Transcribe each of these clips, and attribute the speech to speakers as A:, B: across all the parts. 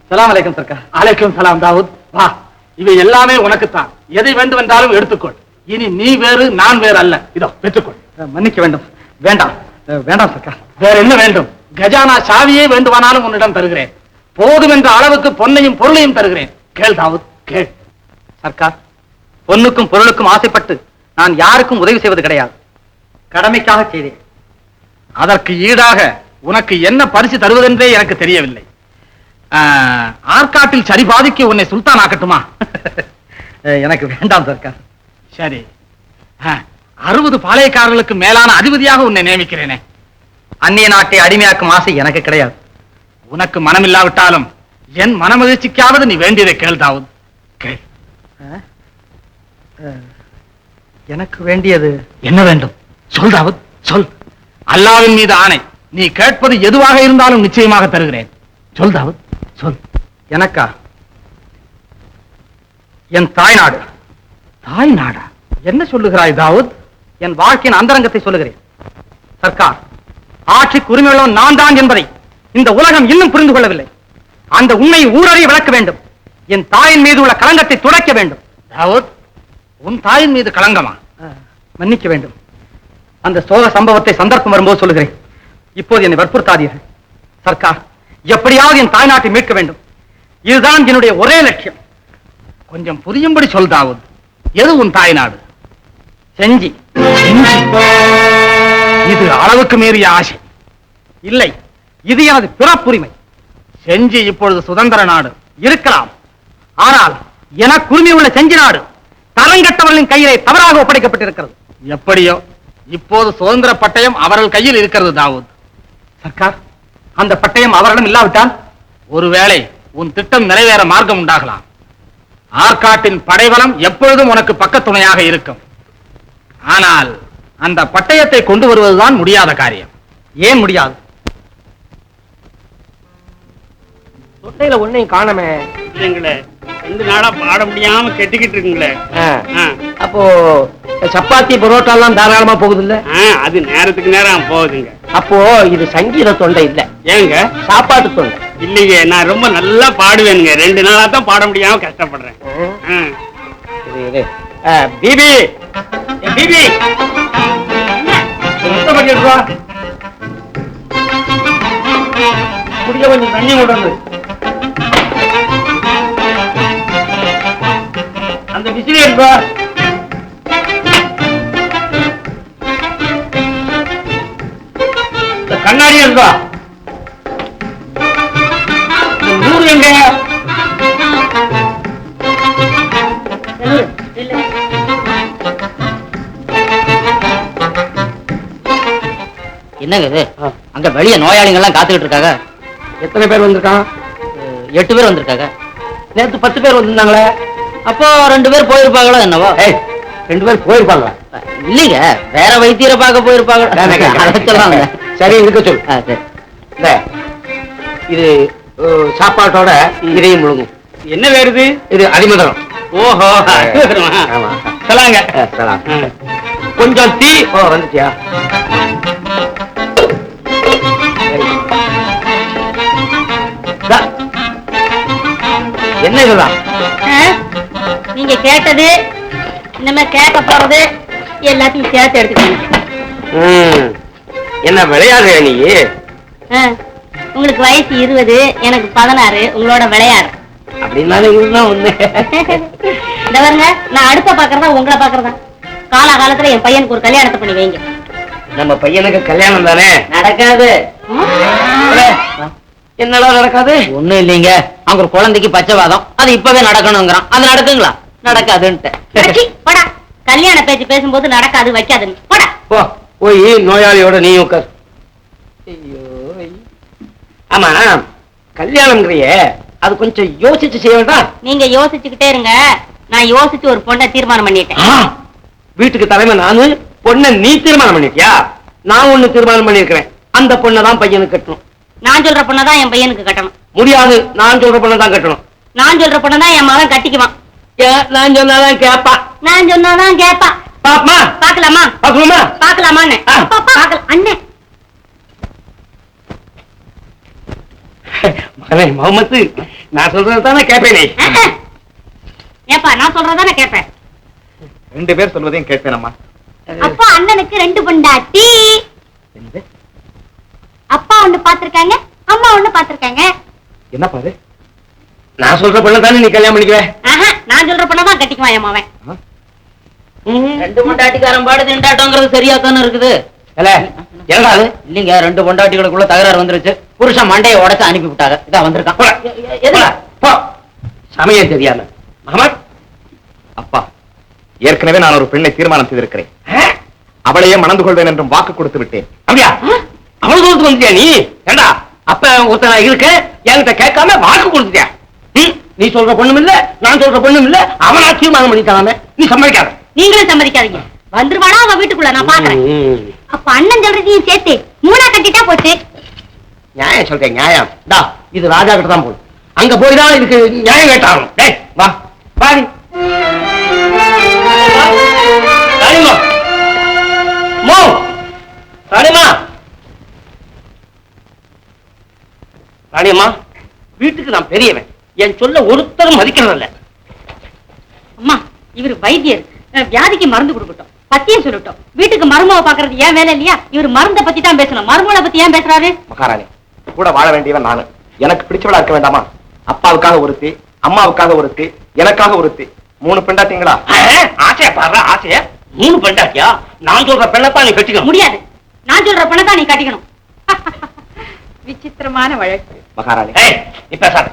A: சலாம் அலைக்கும் சர்க்கார்.
B: அலைக்கும் சலாம் தாவூத். வா, இவை எல்லாமே உனக்குத்தான். எதை வேண்டுமென்றாலும் எடுத்துக்கொள். இனி நீ வேறு நான் வேறு அல்ல. இதோ பெற்றுக்கொள்.
A: மன்னிக்க வேண்டும். வேண்டாம் வேண்டாம் சர்க்கார்.
B: வேற என்ன வேண்டும்? கஜானா சாவியே வேண்டுமானாலும் உன்னிடம் தருகிறேன். போதும் என்ற அளவுக்கு பொன்னையும் பொருளையும் தருகிறேன். கேள் தாவூத், கேள்.
A: சர்க்கார், பொன்னுக்கும் பொருளுக்கும் ஆசைப்பட்டு நான் யாருக்கும் உதவி செய்வது கிடையாது. கடமைக்காக செய்தேன்.
B: அதற்கு ஈடாக உனக்கு என்ன பரிசு தருவதென்றே எனக்கு தெரியவில்லை. ஆற்காட்டில் சரி பாதிக்கு உன்னை சுல்தான் ஆக்கட்டுமா?
A: எனக்கு வேண்டாம் சர்க்கார்.
B: சரி, 60 பாளையக்காரர்களுக்கு மேலான அதிபதியாக உன்னை நியமிக்கிறேனே.
A: அந்நிய நாட்டை அடிமையாக்கும் ஆசை எனக்கு கிடையாது.
B: உனக்கு மனமில்லாவிட்டாலும் என் மனமகிழ்ச்சிக்காவது நீ வேண்டியதை கேள் தாவூத், கேள்.
A: எனக்கு வேண்டியது
B: என்ன வேண்டும்? சொல் தாவூத், சொல். அல்லாஹ்வின் மீது ஆணை, நீ கேட்பது எதுவாக இருந்தாலும் நிச்சயமாக தருகிறேன். சொல் தாவூத், சொல்.
A: எனக்கா? என் தாய்நாடு.
B: தாய்நாடா? என்ன சொல்லுகிறாய் தாவூத்?
A: என் வாழ்க்கையின் அந்தரங்கத்தை சொல்லுகிறேன். சர்க்கார், ஆட்சிக்கு உரிமையுள்ளவன் நான் தான் என்பதை இந்த உலகம் இன்னும் புரிந்து கொள்ளவில்லை. அந்த உண்மையை ஊரறிய விளக்க வேண்டும். என் தாயின் மீது உள்ள களங்கத்தை துடைக்க வேண்டும்.
B: தாவூத், உன் தாயின் மீது களங்கமா?
A: மன்னிக்க வேண்டும். அந்த சோக சம்பவத்தை சந்தர்ப்பம் வரும்போது சொல்லுகிறேன். இப்போது என்னை வற்புறுத்தாதீர்கள். சர்க்கார், எப்படியாவது என் தாய்நாட்டை மீட்க வேண்டும். இதுதான் என்னுடைய ஒரே லட்சியம்.
B: கொஞ்சம் புரியும்படி சொல் தாவூத். எது உன் தாய்நாடு?
A: செஞ்சி.
B: இது அளவுக்கு மீறிய ஆசை.
A: இல்லை, இது எனது பிறப்புரிமை.
B: செஞ்சி இப்பொழுது சுதந்திர நாடு
A: இருக்கலாம். ஆனால் எனக்கு உரிமை உள்ள செஞ்சி நாடு தரங்கட்டவர்களின் கையிலே தவறாக ஒப்படைக்கப்பட்டிருக்கிறது.
B: எப்படியோ இப்போது சுதந்திர பட்டயம் அவர்கள் கையில் இருக்கிறது தாவூத்.
A: சர்க்கார், அந்த பட்டயம் அவரிடம் இல்லாவிட்டால்
B: ஒருவேளை உன் திட்டம் நிறைவேற மார்க்கம் உண்டாகலாம். ஆற்காட்டின் படைபலம் எப்பொழுதும் உனக்கு பக்கத்துணையாக இருக்கும். ஆனால் அந்த பட்டயத்தை கொண்டு வருவதுதான் முடியாத காரியம்.
A: ஏன் முடியாது?
C: தொட்டையில ஒன்னையும் காணமே.
D: இல்லைங்களே, 2 நாளா பாட முடியாம கெட்டுக்கிட்டு இருக்குங்களே.
C: அப்போ சப்பாத்தி பரோட்டா எல்லாம் தாராளமா போகுது இல்ல?
D: அது நேரத்துக்கு நேரம் போகுதுங்க.
C: அப்போ இது சங்கீத தொண்டை இல்ல.
D: ஏங்க?
C: சாப்பாட்டு தொண்டை.
D: இல்லைங்க, நான் ரொம்ப நல்லா பாடுவேனுங்க. 2 நாளா தான் பாட முடியாம கஷ்டப்படுறேன்.
C: பிபி, பிபி, குடிக்க கொஞ்சம் தண்ணி கொண்டு அந்த விசிறி இருக்கா? கண்ணாடி இருக்கா? நூறு எங்க?
A: என்னங்க இது? அங்க வெளிய நோயாளிகள் எல்லாம் காத்துக்கிட்டு இருக்காங்க.
C: எத்தனை பேர் வந்திருக்காங்க?
A: 8 பேர் வந்திருக்காங்க.
C: நேத்து 10 பேர் வந்திருந்தாங்களே.
A: அப்போ 2 பேர் போயிருப்பாங்களோ என்னவோ?
C: 2 பேர் போயிருப்பாங்க.
A: இல்லைங்க, வேற வைத்தியரை பார்க்க போயிருப்பாங்க.
C: சரி, இருக்க சொல்.
A: சரி.
C: இது சாப்பாட்டோட இதையும் முழுங்கும்.
D: என்ன வேறுது?
C: இது அடிமதம்.
D: ஓஹோ, சொல்லாங்க.
C: கொஞ்சம் தீ வந்துச்சியா? என்ன இதுதான்?
E: நீங்க கேட்டது, இனிமே கேட்க போறது எல்லாத்தையும் சேர்த்து எடுத்துக்கோங்க.
C: என்ன விளையாடுற நீ?
E: உங்களுக்கு வயசு 20, எனக்கு 16. உங்களோட விளையாடு.
C: அப்படின்னா இதுதான் ஒண்ணு.
E: இந்த பாருங்க, நான் அடுப்ப பாக்குறதா உங்களை பாக்குறதா? காலகாலத்துல என் பையனுக்கு ஒரு கல்யாணத்தை பண்ணி வைங்க.
C: நம்ம பையனுக்கு கல்யாணம் தானே
A: நடக்காது.
C: என்னடா நடக்காது?
A: ஒண்ணும் இல்லைங்க, அவங்க ஒரு குழந்தைக்கு பச்சைவாதம், அது இப்பவே நடக்கணுங்கிறான். அது நடக்குங்களா? நடக்காதுன்ட்டு.
E: போடா, கல்யாண பேச்சு பேசும்போது நடக்காது வைக்காதுன்னு போடா.
C: போய் நோயாளியோட நீ உட்கார். ஐயோ, ஆமா, கல்யாணம்ங்கிறிய அது கொஞ்சம் யோசிச்சு செய்ய வேண்டாம்?
E: நீங்க யோசிச்சுக்கிட்டே இருங்க, நான் யோசிச்சு ஒரு பொண்ணை தீர்மானம் பண்ணிட்டேன்.
C: வீட்டுக்கு தலைமை நானு, பொண்ணை நீ தீர்மானம் பண்ணிட்டியா? நான் ஒண்ணு தீர்மானம் பண்ணிருக்கிறேன். அந்த பொண்ணை தான் பையனுக்கு கட்டணும்.
E: நான் சொல்ற பொண்ணதான் என் பையனுக்கு கட்டணும்.
C: முடியாது, நான் சொல்ற பொண்ணை தான் கட்டணும்.
E: நான் சொல்ற பொண்ணதான் என் மகன் கட்டிக்குவான்.
C: நான் சொன்னாதான் கேப்பா.
E: நான் சொன்னாதான் கேப்பா.
C: பாப்பா,
E: பாக்கலாமா?
C: பாக்கலாமா?
E: பாக்கலாமா? அண்ணே,
C: மகனே முகமது, நான் சொல்றது தானே கேட்பேனே.
E: ஏப்பா நான் சொல்றதானே கேட்பேன்.
B: 2 பேர் சொல்வதையும் கேட்பேன் அம்மா.
E: அப்பா அண்ணனுக்கு 2 பொண்டாட்டி. அப்பா ஒண்ணு பாத்திருக்காங்க, அம்மா ஒண்ணு பாத்திருக்காங்க.
B: என்ன பாரு?
C: நான் சொல்ற பொண்ணை தானே நீ கல்யாணம் பண்ணிக்குவ?
E: நான் சொல்ற பொண்ணதான் கட்டிக்குவான் என் மாவன்.
F: 2 பொண்டாட்டிக்காரன் பாடு திண்டாட்டங்கிறது சரியா தானே இருக்குது.
C: என்னடா அது?
F: இல்லீங்க, 2 பொண்டாட்டிகளுக்குள்ள தகராறு வந்துருச்சு. புருஷன் மண்டையை உடைச்சு அனுப்பி விட்டாங்க. இதா வந்திருக்கான்.
C: சமயம் தெரியாம. மகமத்,
B: அப்பா, ஏற்கனவே நான் ஒரு பெண்ணை தீர்மானம் செய்திருக்கிறேன். அவளையே மணந்து கொள்வேன் என்றும் வாக்கு கொடுத்து விட்டேன்.
C: அப்படியா? அவ்வளவு தூரத்துக்கு வந்துட்டியா நீ? ஏண்டா அப்ப ஒருத்தனா இருக்க என்கிட்ட கேட்காம வாக்கு கொடுத்துட்டியா? நீ சொல்ற பொண்ணும் இல்ல, நான் சொல்ற பொண்ணும் இல்ல, அவனா தீர்மானம் பண்ணிட்டாமே. நீ சம்மதிக்காத.
E: நீங்களும் சம்மதிக்காதீங்க. வந்துருவானா அவ வீட்டுக்குள்ள, நான் பாக்குறேன். அப்ப அண்ணன் சொல்றதையும் சேர்த்து 3ஆ கட்டிட்டா போச்சு.
C: நியாயம் சொல்றேன், நியாயம். இது ராஜா கிட்ட தான் போடும். அங்க போய் தான் இதுக்கு நியாயம் கேட்டாகணும். டேய் வா பாடி. மோ ராணிமா, ராணியம்மா, வீட்டுக்கு நான் பெரியவன். என் சொல்ல ஒருத்தரும் மதிக்கிறதில்ல.
E: அம்மா, இவர் வைத்தியர், வியாதிக்கு மருந்து கொடுக்கட்டும், பத்தியம் சொல்லட்டும். வீட்டுக்கு மருமவை பாக்குறது ஏன் வேலை இல்லையா? இவர் மருந்த பத்தி தான் பேசணும், மருமகளை பத்தி ஏன் பேசுறாரு?
B: மகாராணி, கூட வாழ வேண்டியவன் நானு. எனக்கு பிடிச்சவளா இருக்க வேண்டாமா? அப்பாவுக்காக ஒருத்தி, அம்மாவுக்காக ஒருத்தி, எனக்காக ஒருத்தி. 3 பெண்டாட்டிங்களா?
C: ஆசையா பாரு, ஆசையா. 3 பெண்டாட்டியா? நான் சொல்ற பெண்ணத்தான் நீ கட்டிக்கணும்.
E: முடியாது, நான் சொல்ற பொண்ணை தான் நீ கட்டிக்கணும்.
G: விசித்திரமான வழக்கு.
B: மகாராணி,
C: நீ பேசாத.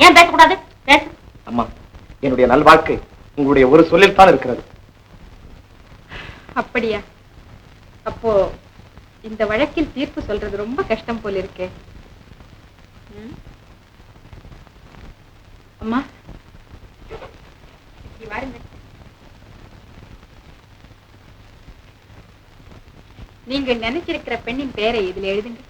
E: ஏன் பேசக்கூடாது? பேசு.
B: அம்மா, என்னுடைய நல்வாழ்க்கை உங்களுடைய ஒரு சொல்லில் தான் இருக்கிறது.
G: அப்படியா? அப்போ இந்த வழக்கில் தீர்ப்பு சொல்றது ரொம்ப கஷ்டம் போல இருக்கே. அம்மா, இப்படி வாருங்க. நீங்கள் நினைச்சிருக்கிற பெண்ணின் பெயரை இதில் எழுதுங்க.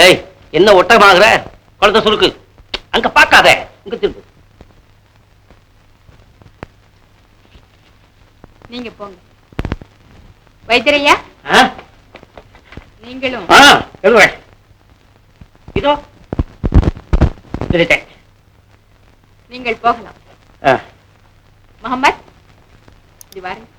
C: ஏய், என்ன ஒட்டமாகற? குழந்தை சுருக்கு. அங்க பாக்காத, இங்க திருப்பு.
G: நீங்க போங்க. வைத்தியரையா, நீங்களும்.
C: எழுதுவேன். இதோ எழுதிட்டேன்.
G: நீங்கள் போகலாம். முகமது, இப்படி வாருங்க.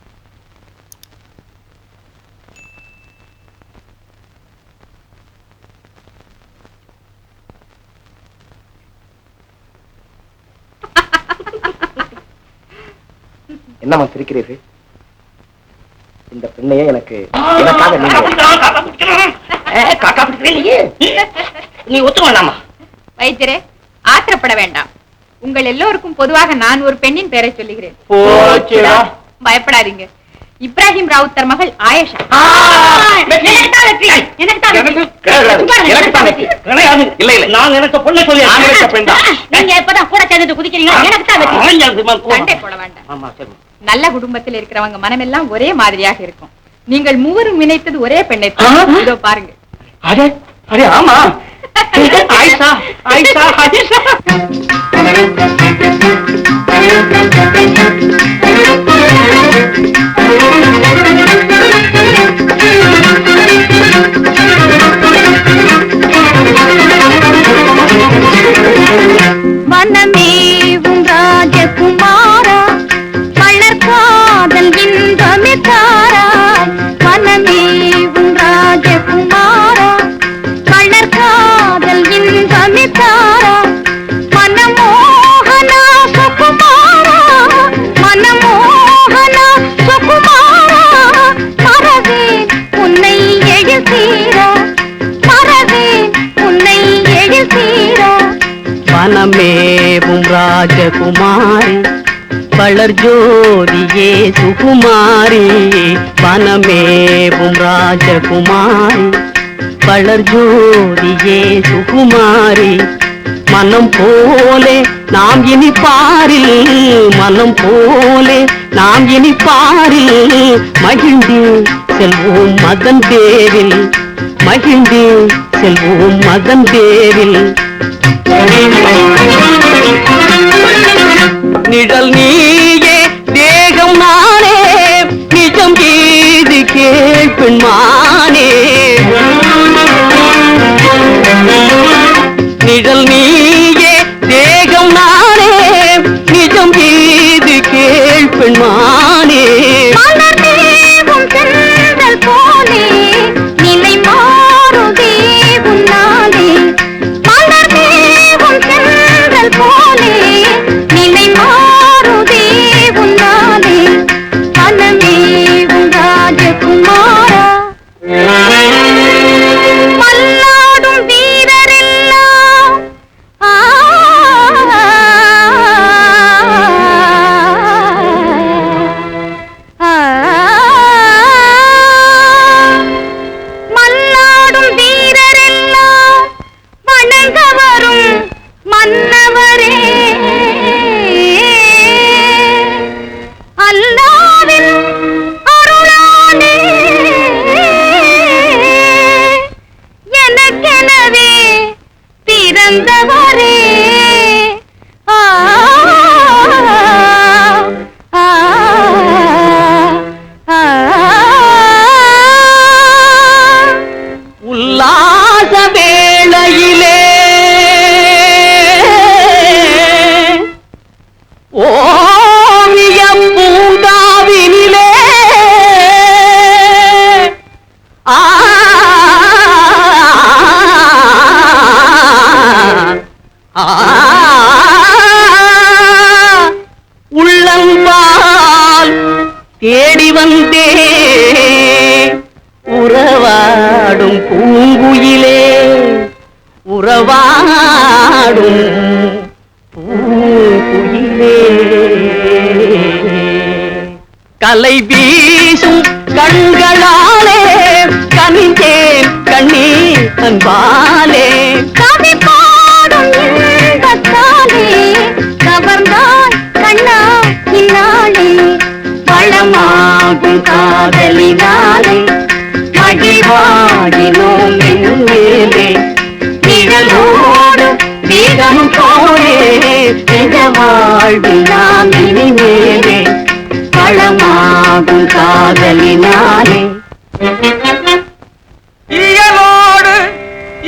B: என்னம்மா சிரிக்கிறீர்கள்? இந்த பெண்ணையே எனக்கு எனக்காக
C: நீ ஒத்து வேண்டாமா?
G: வைத்தியரே, ஆத்திரப்பட வேண்டாம். உங்கள் எல்லோருக்கும் பொதுவாக நான் ஒரு பெண்ணின் பெயரை சொல்லுகிறேன். பயப்படாதீங்க. இப்ராஹிம் ராவுத்தர் மகள் ஆயிஷா.
C: நான் எனக்கு பொண்ணை சொல்லி
E: நீங்க எப்பதான் கூட சேர்ந்து குதிக்கிறீங்க? எனக்கு தான்
G: சண்டை போட வேண்டாம். நல்ல குடும்பத்தில் இருக்கிறவங்க மனமெல்லாம் ஒரே மாதிரியாக இருக்கும். நீங்கள் மூவரும் நினைத்தது ஒரே பெண்ணை. இதோ பாருங்க.
C: அரே ஆமா, ஆயிஷா ஆயிஷா ஆயிஷா.
E: வனமேவும் ராஜகுமாரா, வளர்காதல் இன்பமே தாராய். வனமேவும் ராஜகுமாரா, வளர்காதல் இன்பமே தாராய். மனமோகனா சுகுமாரா, மனமோகனா சுகுமாரா, மறவே உன்னை எழுசீரா, மறவே உன்னை எழுசீரா.
H: வனமேவும் ராஜகுமாரி, வளர் ஜோதியே சுகுமாரி. வனமேவும் ராஜகுமாரி, வளர் ஜோதியே சுகுமாரி. மனம் போலே நாம் இனி பாரில், மனம் போலே நாம் இனி பாரில். மகிழ்ந்து செல்வோம் மதன் பேரில், மகிழ்ந்து செல்வோம் மதன் பேரில். நிழல் நீயே தேகம் நானே, நிஜம் கீது கேட்பெண்மா. வந்தே உறவாடும் பூங்குயிலே உறவாடும் பூங்குயிலே கலை வீசும் கண்களாலே கனிந்தேன் கண்ணீர் அன்பாலே
E: கவி பாடும் இன்பத்தாலே கவர்ந்தாய் கண்ணா இந்நாளே
H: பழமாகும் காதலினாலே மகிழ்வாடினோம் மேலே நிழலோடு வீரம் போலே நிஜ வாழ்வில் நாம் இனிமேலே பழமாகும் காதலினாலே
A: இயலோடு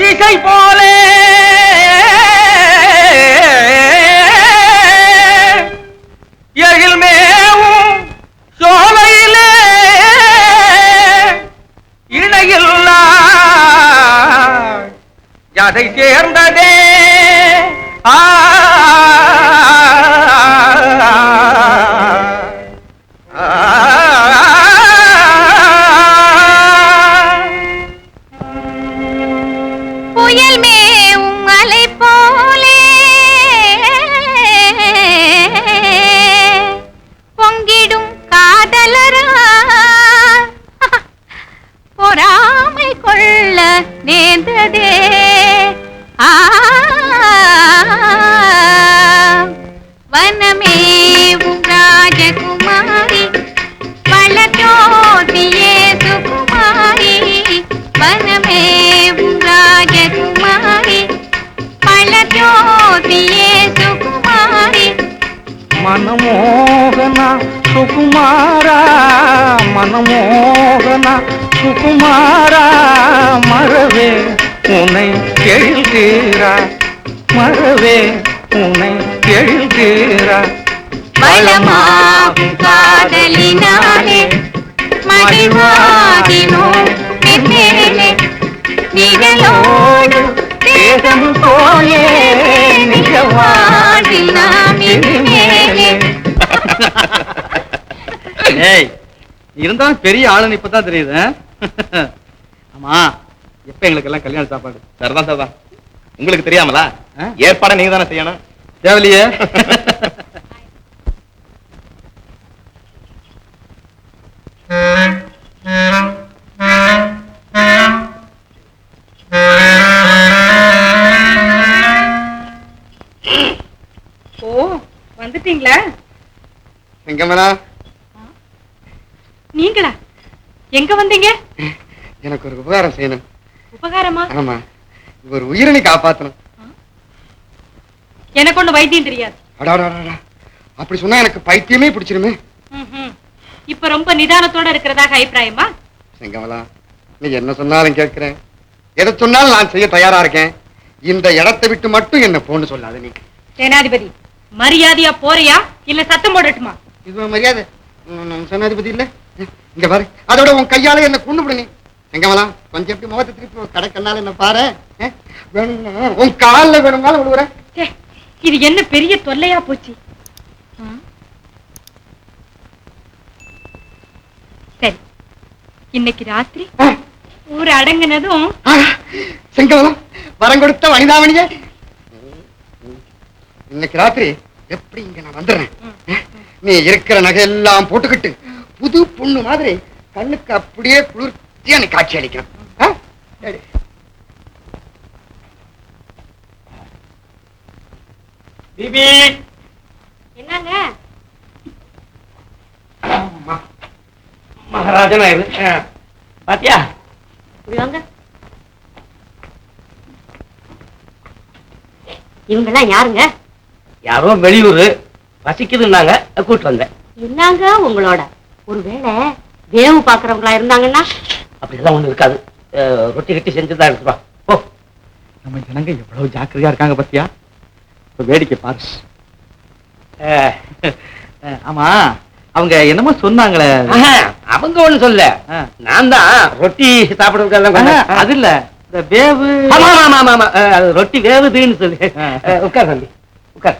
A: இசை போலே எழில்மேவும் சோலையிலே இணையில்லா அதை சேர்ந்ததே
E: புயல் மேவும் மலை போலே பொங்கிடும் காதலரா பொறாமை கொள்ள நேர்ந்ததே வனமேவும் ராஜகுமாரி வளஜோதியே சுகுமாரி வனமேவும் ராஜகுமாரி வளஜோதியே சுகுமாரி
A: மனமோகன சுகுமாரா மனமோகன சுகுமாரா மறவே உன்னை எழுதீரா மறவே உன்னை எழுதீரா
E: பலமாகும் காதலினாலே மகிழ்வாகினோம் மேலே நிழலோடு தேகம் போலே நிஜ வாழ்வில் நாம் இனிமேலே.
A: ஏய் இருந்தாலும் பெரிய ஆளுன்னு இப்பதான் தெரியுது ஆமா எப்ப எங்களுக்கு எல்லாம் கல்யாண சாப்பாடு
C: சரிதான் சரிதான். உங்களுக்கு தெரியாமலா? ஏற்பாட நீங்க தானே செய்யணும்.
A: தேவலையே
G: ஓ வந்துட்டீங்களா?
C: செங்கமலா,
G: நீங்களா? எங்க வந்தீங்க?
C: எனக்கு ஒரு உபகாரம் செய்யணும்.
G: உபகாரமா?
C: ஆமா, ஒரு உயிரினை காப்பாத்தணும்.
G: எனக்கு ஒண்ணு வைத்தியம் தெரியாது.
C: அடாடா, அப்படி சொன்னா எனக்கு பைத்தியமே பிடிச்சிருமே.
G: இப்ப ரொம்ப நிதானத்தோட இருக்கிறதாக அபிப்பிராயமா?
C: செங்கமலா, நீ என்ன சொன்னாலும் கேட்கிறேன், எதை சொன்னாலும் நான் செய்ய தயாரா இருக்கேன். இந்த இடத்தை விட்டு மட்டும் என்ன போன்னு சொல்லாத நீ.
G: சேனாதிபதி, மரியாதையா போறியா இல்ல சத்தம் போடட்டுமா?
C: இது மரியாதை. சேனாதிபதி இல்ல, இங்க பாரு, அதோட உன் கையால என்ன கொண்டு விடு நீ. செங்கமலா, கொஞ்சம் எப்படி முகத்தை திருப்பி கடை கண்ணால என்ன பாரு. வேணும்னா உன் காலில் வேணும்னாலும் விடுறேன்.
G: இது என்ன பெரிய தொல்லையா போச்சு? சரி, இன்னைக்கு ராத்திரி ஊர் அடங்கினதும்
C: செங்கமலா, வரம் கொடுத்த வனிதாமணியே, இன்னைக்கு ராத்திரி எப்படி இங்க நான் வந்துடுறேன். நீ இருக்கிற நகையெல்லாம் போட்டுக்கிட்டு புது பொண்ணு மாதிரி கண்ணுக்கு அப்படியே குளிர்ச்சியா நீ காட்சி அளிக்கணும்.
E: என்னங்க
C: மகாராஜன் பாத்தியா?
E: வாங்க. இவங்கெல்லாம் யாருங்க?
C: யாரோ வெளியூர் வசிக்குதுன்னாங்க, கூட்டு வந்தேன்.
E: என்னங்க உங்களோட ஒருவேளை வேவு பாக்குறவங்களா இருந்தாங்கன்னா?
C: அப்படிலாம் ஒண்ணு இருக்காது. ரொட்டி கட்டி செஞ்சுதான் எடுத்துப்பா. ஓ,
A: நம்ம ஜனங்க எவ்வளவு ஜாக்கிரதையா இருக்காங்க பத்தியா? வேடிக்கை பாரு. ஆமா, அவங்க என்னமோ சொன்னாங்களே.
C: அவங்க ஒண்ணு சொல்ல, நான் தான் ரொட்டி சாப்பிடுறதுக்கு.
A: அது இல்ல, இந்த வேவு.
C: ரொட்டி வேவுதுன்னு சொல்லி. உட்கார் தம்பி, உட்கார்.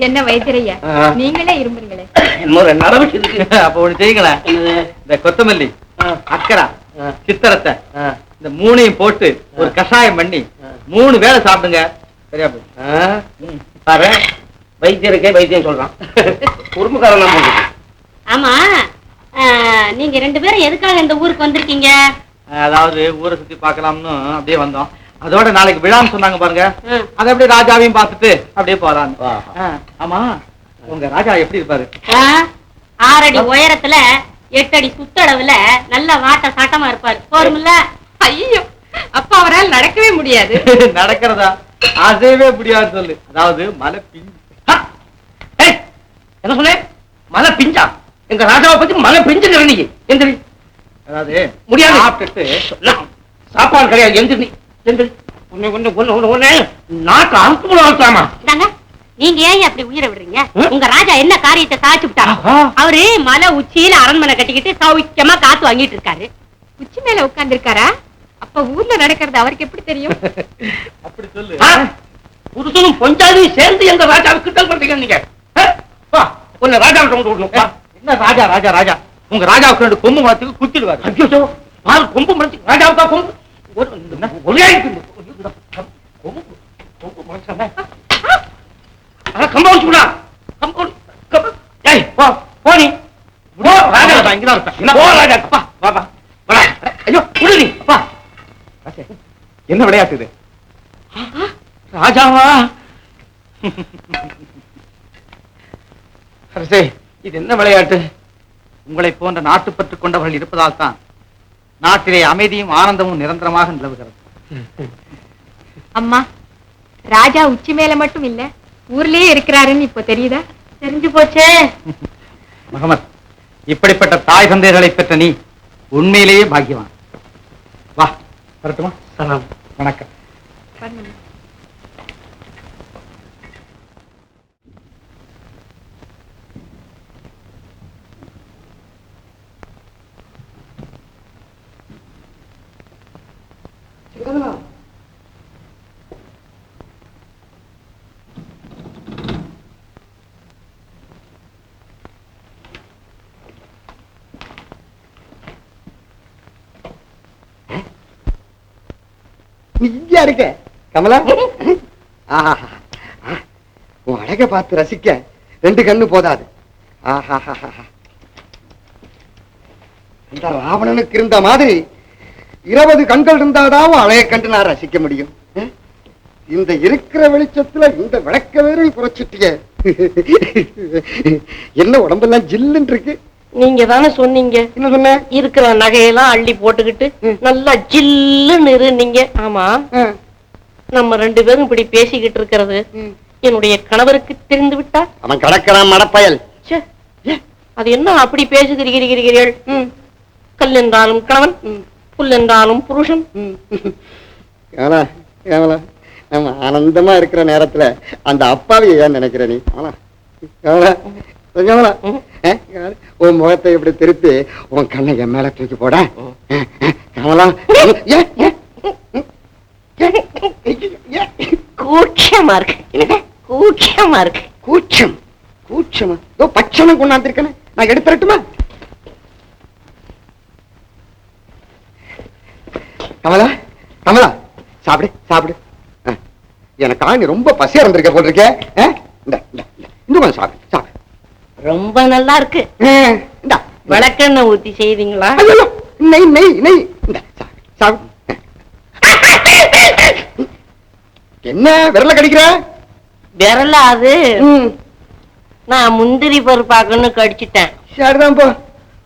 G: என்ன வைத்தியரையா
C: ஆ.
G: நீங்களே இரும்புங்களே.
C: என்னமோ ரெண்டு நடவடிக்கை இருக்கு.
A: அப்ப ஒண்ணு செய்யுங்களேன். இந்த கொத்தமல்லி, அக்கரா, சித்தரத்தை இந்த மூணையும் போட்டு ஒரு கஷாயம் பண்ணி 3 வேளை சாப்பிடுங்க. சரியா போய்
C: பாரு, வைத்தியருக்கே வைத்தியம் சொல்றான். குறும்புக்காரன் போட்டு.
E: ஆமா, நீங்க 2 பேரும் எதுக்காக இந்த ஊருக்கு வந்திருக்கீங்க?
A: அதாவது ஊரை சுத்தி பார்க்கலாம்னு அப்படியே வந்தோம். அதோட நாளைக்கு விழான்னு சொன்னாங்க பாருங்க.
E: ம்.
A: அதை அப்படியே ராஜாவையும் பார்த்துட்டு அப்படியே போறான்.
C: ஆஹா.
A: ஆமா, உங்க ராஜா எப்படி இருப்பாரு?
E: 6 அடி உயரத்துல 8 அடி சுத்தளவுல நல்ல வாட்ட சாட்டமா இருப்பாரு. போருமில்ல?
G: ஐயோ, அப்ப அவரால் நடக்கவே முடியாது.
A: நடக்கிறதா? அசையவே முடியாது சொல்லு. அதாவது மலை பிஞ்சு.
C: என்ன சொன்னேன்? மலை பிஞ்சா? எங்க ராஜாவை பத்தி மலை பிஞ்சு நீ எந்திரி.
A: அதாவது
C: முடியாது.
A: சாப்பிட்டுட்டு
C: சாப்பாடு கிடையாது. எந்திரி நீ எந்திரி. ஒண்ணு நாக்கு அறுத்து வளர்த்தாமா?
E: இந்தாங்க, நீங்க ஏன் அப்படி உயிரை விடுறீங்க? உங்க ராஜா என்ன காரியத்தை சாதிச்சு விட்டாரு?
C: ஆஹா.
E: அவரு மலை உச்சியில அரண்மனை கட்டிக்கிட்டு சௌக்கியமா காத்து வாங்கிட்டு இருக்காரு.
G: உச்சி மேல உட்கார்ந்து இருக்காரா? அப்ப ஊர்ல நடக்கிறது அவருக்கு எப்படி தெரியும்?
A: அப்படி சொல்லு.
C: புருஷனும் பொஞ்சாதியும் சேர்ந்து எங்க ராஜாவுக்கு கிட்ட பண்றீங்க நீங்க. உன்னை ராஜாவிட்ட கொண்டு விடணும்.
A: என்ன ராஜா ராஜா ராஜா? உங்க ராஜாவுக்கு 2 கொம்பு மரத்துக்கு குத்திடுவாரு.
C: ஐயோ, நாலு கொம்பு மறைச்சு ராஜாவுக்கா கொம்பு? ஒரே கொம்பு கொம்பு மறைச்சாம கம்பவுண்ட் விடா. கம்பவுண்ட். ஏய், போ நீ. போ ராஜா. இங்கதான் இருப்பேன். போ ராஜா. வா வா வா. வா. ஐயோ, விடு நீ. வா.
A: என்ன விளையாட்டு இது?
C: ராஜாவா? அரசே, இது என்ன விளையாட்டு?
A: உங்களை போன்ற நாட்டுப்பற்று கொண்டவர்கள் இருப்பதால் தான் நாட்டிலே அமைதியும் ஆனந்தமும் நிரந்தரமாக நிலவுகிறது.
G: அம்மா, ராஜா உச்சி மேல மட்டும் இல்ல ஊர்லயே இருக்கிறாருன்னு இப்ப தெரியுதா?
E: தெரிஞ்சு போச்சே.
A: முகமது, இப்படிப்பட்ட தாய் தந்தையர்களை பெற்ற நீ உண்மையிலேயே பாக்கியவான். வா, வரட்டுமா?
C: சலாம்.
A: வணக்கம்.
G: பண்ணுங்க.
I: நீ இங்கயா இருக்க கமலா? ஆஹா, உன் அழக பார்த்து ரசிக்க 2 கண்ணு போதாது. ஆஹா, இந்த ராவணனுக்கு இருந்த மாதிரி 20 கண்கள் இருந்தாதான் உன் அழகை கண்டு நான் ரசிக்க முடியும். இந்த இருக்கிற வெளிச்சத்துல இந்த விளக்க வேற குறைச்சிட்டிய. என்ன உடம்பெல்லாம் ஜில்லுன்னு இருக்கு.
F: நீங்க தானே சொன்னீங்க
I: என்ன சொன்ன?
F: இருக்கிற நகையெல்லாம் அள்ளி போட்டுக்கிட்டு நல்லா ஜில்லுன்னு இருந்தீங்க. ஆமா, நம்ம 2 பேரும் இப்படி பேசிக்கிட்டு இருக்கிறது என்னுடைய கணவருக்கு தெரிந்து விட்டா?
I: அவன் கடக்கிறான் மடப்பயல்.
F: அது என்ன அப்படி பேசுகிறீர்கள்? கல் என்றாலும் கணவன், புல் என்றாலும் புருஷன்.
I: கமலா, கமலா, நம்ம ஆனந்தமா இருக்கிற நேரத்துல அந்த அப்பாவை ஏன் நினைக்கிற நீ? கமலா, கமலா, உன் முகத்தை இப்படி திருப்பி உன் கண்ணை என் மேல தூக்கி போட. கமலா,
F: கூச்சமா இருக்கு, கூச்சமா இருக்கு.
I: கூச்சம்? கூச்சமா? பச்சனை கொண்டாந்துருக்கேன், நான் எடுத்துறட்டுமா? கமலா, கமலா, சாப்பிடு சாப்பிடு. எனக்கா நீ ரொம்ப பசியா இருந்திருக்க போல் இருக்க. இன்னும் கொஞ்சம் சாப்பிடு சாப்பிடு.
F: ரொம்ப நல்லா இருக்கு.
I: இந்தா,
F: விளக்கெண்ணெய் ஊத்தி செய்வீங்களா?
I: நெய் நெய் நெய். இந்த சாப்பிடு. என்ன விரல கடிக்கிற?
F: விரல அது நான் முந்திரி பருப்பாக்குன்னு கடிச்சிட்டேன்.
I: சரிதான் போ.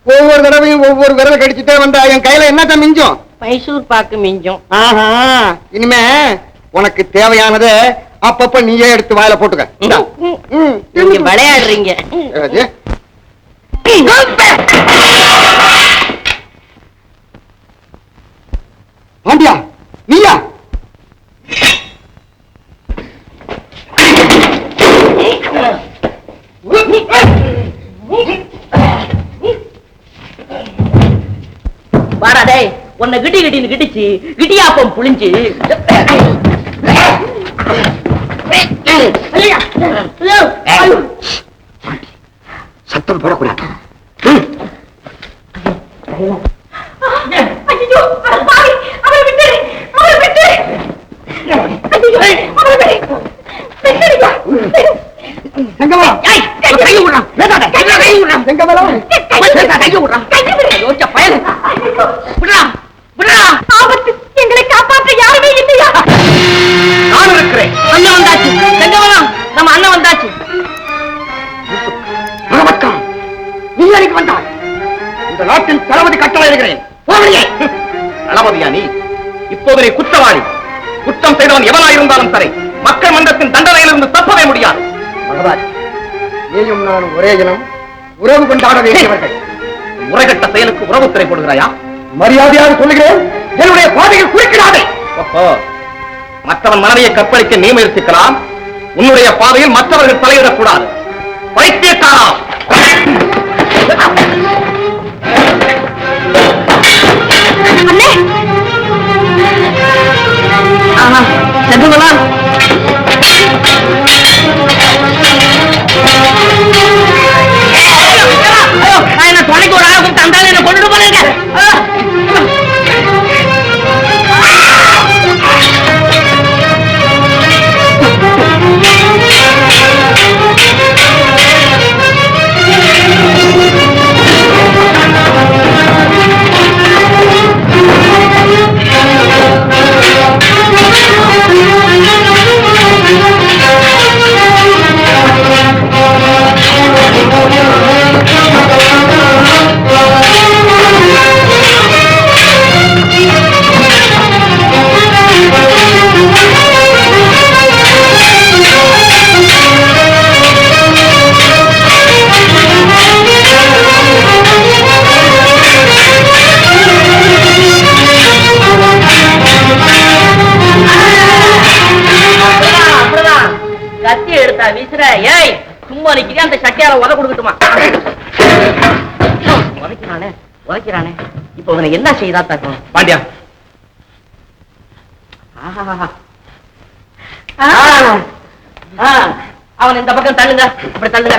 I: ஒவ்வொரு தடவையும் ஒவ்வொரு விரல கடிச்சிட்டே வந்தா என் கையில என்னத்தான் மிஞ்சும்?
F: மைசூர் பாக்கு மிஞ்சும்.
I: ஆஹா, இனிமே உனக்கு தேவையானத அப்பப்ப நீயே எடுத்து வாயில போட்டுக்க.
F: நீங்க விளையாடுறீங்க.
I: பாண்டியா, நீயா?
F: வாடா டேய், உன்னை கிட்டின்னு கிட்டிச்சு கிட்டியாப்பம் புளிஞ்சு.
I: போடக்கூடாது.
F: எங்களை காப்பாற்ற யாருமே இல்லையா?
C: நான் இருக்கிறேன். அண்ணன் வந்தாச்சு. செங்கமலம், நம்ம அண்ணன் வந்தாச்சு.
I: நீ எனக்கு வந்தாய். இந்த நாட்டின் தளபதி கட்டளை இருக்கிறேன்.
B: தளபதியா நீ? இப்போது நீ குற்றவாளி. குற்றம் செய்தவன் எவனாயிருந்தாலும் சரி, மக்கள் மன்றத்தின் தண்டனையிலிருந்து தப்பவே முடியாது.
I: மகராஜ், நீயும் நானும் ஒரே இனம், உறவு கொண்டாட வேண்டியவர்கள்.
B: முறைகட்ட செயலுக்கு உறவுத்துறை போடுகிறாயா?
I: மரியாதையாக சொல்லுகிறேன், என்னுடைய பாதையில் குறுக்கிடாதே.
B: ஓஹோ, மற்றவன் மனைவியை கற்பழிக்க நீ முயற்சிக்கலாம், உன்னுடைய பாதையில் மற்றவர்கள் தலையிடக்கூடாது. பைத்தியக்காரா!
C: செங்கமலம், என்ன துணைக்கு ஒரு ஆள் கொடுத்து அந்த என்ன கொண்டு போறீங்க? கத்தி எடுத்தா வீசுற. ஏய், சும்மா நிக்கிறேன். அந்த சட்டையால உத கொடுக்கட்டுமா? உதைக்கிறானே. இப்ப அவனை என்ன செய்தா தாக்கும்?
B: பாண்டியா,
C: அவன் இந்த பக்கம் தள்ளுங்க. அப்படி தள்ளுங்க.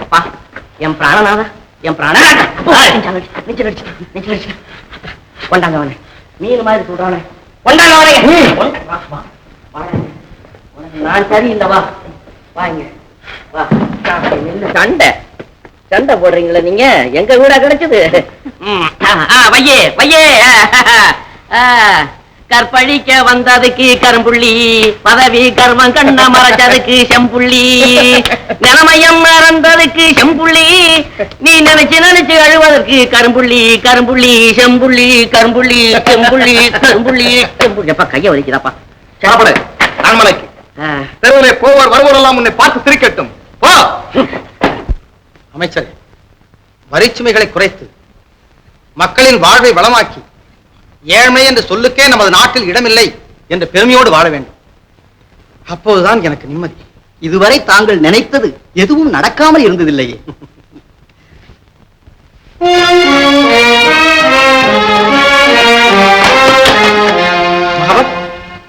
C: எப்பா, என் பிராணநாதா, என் பிராணநாதா. கொண்டாங்க அவனை. மீன் மாதிரி சொல்றானே. கொண்டாங்க அவனை. நான் சரியில்லை. வா வாங்க. வா. சண்டை சண்டை போடுறீங்களா நீங்க? எங்க வீடா கிடைச்சது? வையே வையே. கற்பழிக்க வந்ததுக்கு கரும்புள்ளி, பதவி கர்மம் கண்ண மறைச்சதுக்கு செம்புள்ளி, நிலமயம் மறந்ததுக்கு செம்புள்ளி, நீ நினைச்சு நினைச்சு அழுவதற்கு கரும்புள்ளி, கரும்புள்ளி செம்புள்ளி, கரும்புள்ளி செம்புள்ளி, கரும்புள்ளி செம்புள்ளி. அப்பா கைய வலிக்குதாப்பா.
B: சாப்பிடு. அரண்மனைக்கு தெருவிலே போவர் வருவோரெல்லாம் உன்னை பார்த்து சிரிக்கட்டும். போ. அமைச்சர், வரிச்சுமைகளை குறைத்து மக்களின் வாழ்வை வளமாக்கி ஏழ்மை என்று சொல்லுக்கே நமது நாட்டில் இடமில்லை என்று பெருமையோடு வாழ வேண்டும். அப்போதுதான் எனக்கு நிம்மதி.
A: இதுவரை தாங்கள் நினைத்தது எதுவும் நடக்காமல் இருந்ததில்லையே.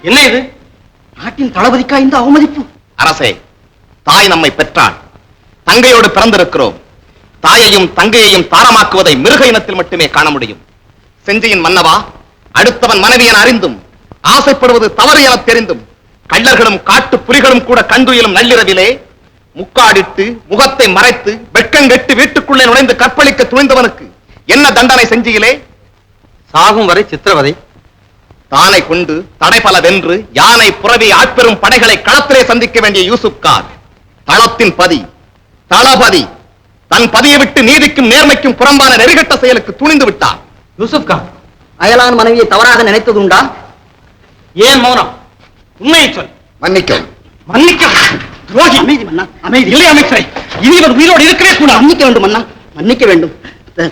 B: என்ன இது?
A: நாட்டின் தளபதிக்கா இந்த அவமதிப்பு?
B: அரசே, தாய் நம்மை பெற்றாள். தங்கையோடு பிறந்திருக்கிறோம். தாயையும் தங்கையையும் தாரமாக்குவதை மிருக இனத்தில் மட்டுமே காண முடியும். செஞ்சியின் மன்னவா, அடுத்தவன் மனைவி என அறிந்தும் ஆசைப்படுவது தவறு என தெரிந்தும் கள்ளர்களும் காட்டு புலிகளும் கூட கண்டுயிலும் நள்ளிரவிலே முக்காடிட்டு முகத்தை மறைத்து வெட்கங்கெட்டு வீட்டுக்குள்ளே நுழைந்து கற்பழிக்க துணிந்தவனுக்கு என்ன தண்டனை செஞ்சியிலே?
A: சாகும் வரை சித்திரவதை.
B: தானை கொண்டு தடைபல வென்று யானை புறவி ஆட்பெரும் படைகளை களத்திலே சந்திக்க வேண்டிய யூசுப் கான் தளத்தின் பதி தளபதி தன் பதியை விட்டு நீதிக்கும் நேர்மைக்கும் புறம்பான நெறிகட்ட செயலுக்கு துணிந்து விட்டார்.
A: யூசுப் கான் அயலான் மனைவியை தவறாக நினைத்தது உண்டா?
B: ஏன் மௌனம்? உண்மையை சொல்.
I: மன்னிக்கும்.
B: மன்னிக்கும். துரோகி.
A: அமைதி மன்னா, அமைதி.
B: இல்லை அமைச்சரை, இனி இவர் உயிரோடு இருக்கவே கூட.
A: மன்னிக்க வேண்டும் மன்னா, மன்னிக்க வேண்டும்.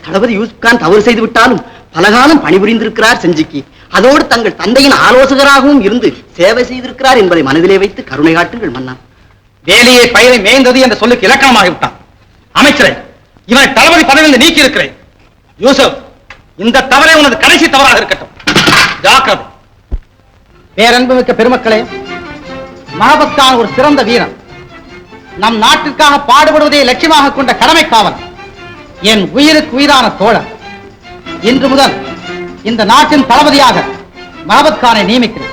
A: தளபதி யூசுப் கான் தவறு செய்து விட்டாலும் பலகாலம் பணிபுரிந்திருக்கிறார் செஞ்சிக்கு. அதோடு தங்கள் தந்தையின் ஆலோசகராகவும் இருந்து சேவை செய்திருக்கிறார் என்பதை மனதிலே வைத்து கருணை காட்டுங்கள் மன்னா.
B: வேலையை பயிரை மேய்ந்தது என்ற சொல்லுக்கு இலக்கணமாகிவிட்டான். அமைச்சரை, இவனை தளபதி பதவியில் நீக்கி இருக்கிறேன். யூசுப், இந்த தவறை உனது கடைசி தவறாக இருக்கட்டும். ஜாக்கிரதை.
A: பேரன்புமிக்க பெருமக்களே, மஹபத் கான் ஒரு சிறந்த வீரன். நம் நாட்டிற்காக பாடுபடுவதை லட்சியமாக கொண்ட கடமை காவலன். என் உயிருக்கு உயிரான தோழர், இன்று முதல் இந்த நாட்டின் தளபதியாக மஹபத் கானை நியமிக்கிறேன்.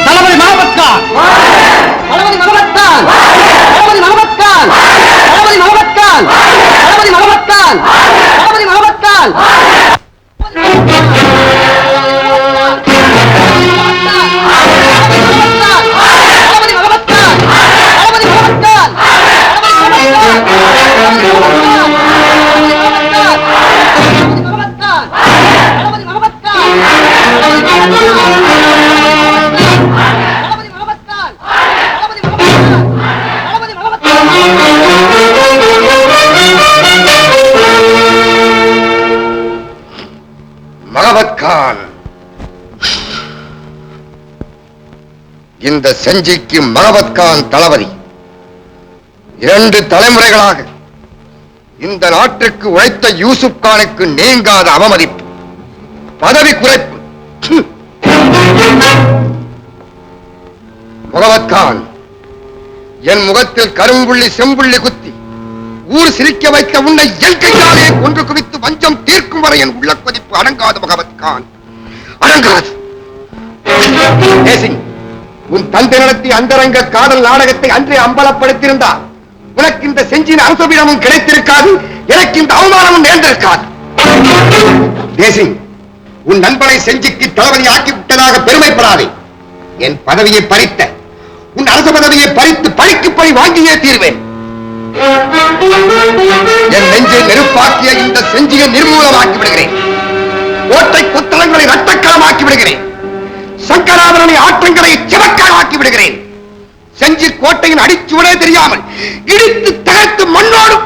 A: தளபதி மஹபத் கான், தளபதி மஹபத் கான், தளபதி மஹபத் கான், தளபதி மஹபத் கான், தளபதி மஹபத் கான், தளபதி மஹபத் கான்.
I: மஹபத் கான், இந்த செஞ்சிக்கு மஹபத் கான் தளபதி. 2 தலைமுறைகளாக இந்த நாட்டுக்கு உழைத்த யூசுப் கானுக்கு நீங்காத அவமதிப்பு, பதவி குறைப்பு. மஹபத் கான், என் முகத்தில் கரும்புள்ளி செம்புள்ளி குத்தி ஊர் சிரிக்க வைக்க உன்னை என் கையாலே கொன்று குவித்து வஞ்சம் தீர்க்கும் வரை என் உள்ள கொதிப்பு அடங்காது. மஹபத் கான், அடங்காது. உன் தந்தை நடத்தி அந்தரங்க காதல் நாடகத்தை அன்றே அம்பலப்படுத்தியிருந்தார் உனக்கு இந்த செஞ்சின் அரசபீடமும் கிடைத்திருக்காது, எனக்கு இந்த அவமானமும் நேர்ந்திருக்காது. தேசிங், உன் நண்பனை செஞ்சிக்கு தளபதி ஆக்கி விட்டதாக பெருமைப்படாதே. என் பதவியை பறித்த உன் அரச பதவியை பறித்து பழிக்கு பழி வாங்கியே தீர்வேன். என் நெஞ்சை நெருப்பாக்கிய இந்த செஞ்சியை நிர்மூலமாக்கி விடுகிறேன். கோட்டை கொத்தளங்களை ரத்தக்களமாக்கி விடுகிறேன். சங்கராபரணி ஆற்றங்களை சிவக்காலாக்கி விடுகிறேன். செஞ்சி கோட்டையின் அடிச்சுவடே தெரியாமல் இடித்து தகர்த்து மண்ணோடு